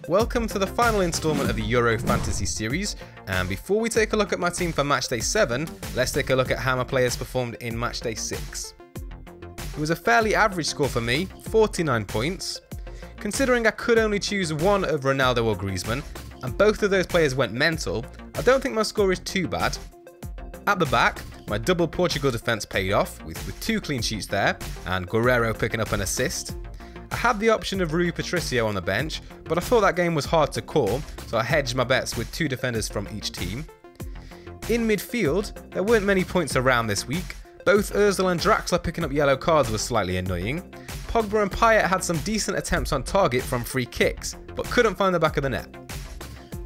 Welcome to the final installment of the Euro Fantasy Series, and before we take a look at my team for Matchday 7, let's take a look at how my players performed in Matchday 6. It was a fairly average score for me, 49 points. Considering I could only choose one of Ronaldo or Griezmann, and both of those players went mental, I don't think my score is too bad. At the back, my double Portugal defence paid off, with 2 clean sheets there, and Guerreiro picking up an assist. I had the option of Rui Patricio on the bench, but I thought that game was hard to call, so I hedged my bets with 2 defenders from each team. In midfield, there weren't many points around this week. Both Ozil and Draxler picking up yellow cards was slightly annoying. Pogba and Payet had some decent attempts on target from free kicks, but couldn't find the back of the net.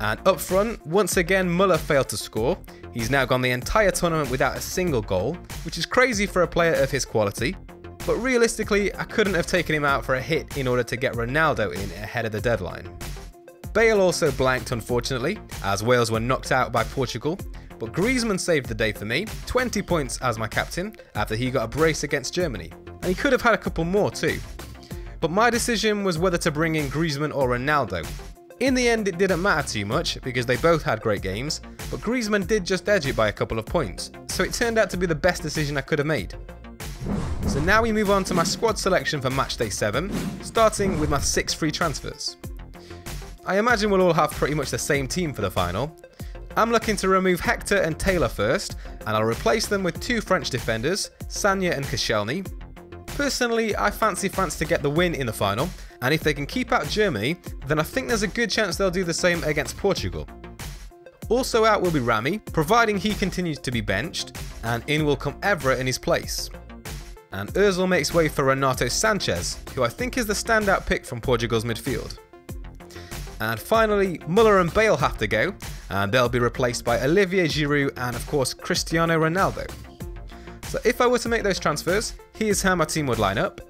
And up front, once again Muller failed to score. He's now gone the entire tournament without a single goal, which is crazy for a player of his quality. But realistically, I couldn't have taken him out for a hit in order to get Ronaldo in ahead of the deadline. Bale also blanked unfortunately, as Wales were knocked out by Portugal, but Griezmann saved the day for me, 20 points as my captain after he got a brace against Germany, and he could have had a couple more too. But my decision was whether to bring in Griezmann or Ronaldo. In the end it didn't matter too much because they both had great games, but Griezmann did just edge it by a couple of points, so it turned out to be the best decision I could have made. So now we move on to my squad selection for Matchday 7, starting with my 6 free transfers. I imagine we'll all have pretty much the same team for the final. I'm looking to remove Hector and Taylor first, and I'll replace them with 2 French defenders, Sagna and Koscielny. Personally, I fancy France to get the win in the final, and if they can keep out Germany, then I think there's a good chance they'll do the same against Portugal. Also out will be Rami, providing he continues to be benched, and in will come Evra in his place. And Ozil makes way for Renato Sanchez, who I think is the standout pick from Portugal's midfield. And finally, Muller and Bale have to go, and they'll be replaced by Olivier Giroud and of course Cristiano Ronaldo. So if I were to make those transfers, here's how my team would line up.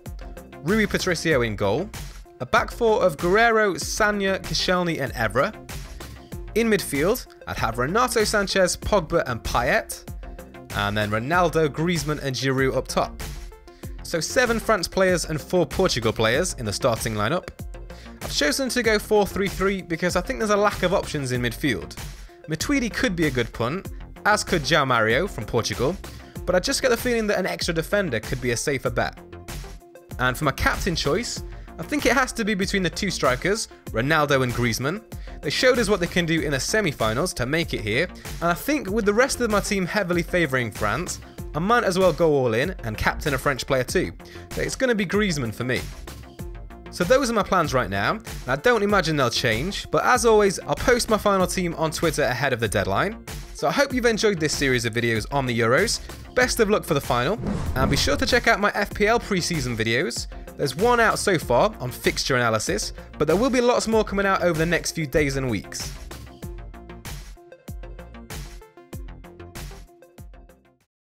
Rui Patricio in goal, a back 4 of Guerreiro, Sagna, Koscielny and Evra. In midfield, I'd have Renato Sanchez, Pogba and Payet, and then Ronaldo, Griezmann and Giroud up top. So 7 France players and 4 Portugal players in the starting lineup. I've chosen to go 4-3-3 because I think there's a lack of options in midfield. Matuidi could be a good punt, as could João Mario from Portugal, but I just get the feeling that an extra defender could be a safer bet. And for my captain choice, I think it has to be between the 2 strikers, Ronaldo and Griezmann. They showed us what they can do in the semi-finals to make it here, and I think with the rest of my team heavily favouring France, I might as well go all in and captain a French player too, so it's going to be Griezmann for me. So those are my plans right now, and I don't imagine they'll change, but as always I'll post my final team on Twitter ahead of the deadline. So I hope you've enjoyed this series of videos on the Euros, best of luck for the final, and be sure to check out my FPL pre-season videos. There's one out so far on fixture analysis, but there will be lots more coming out over the next few days and weeks.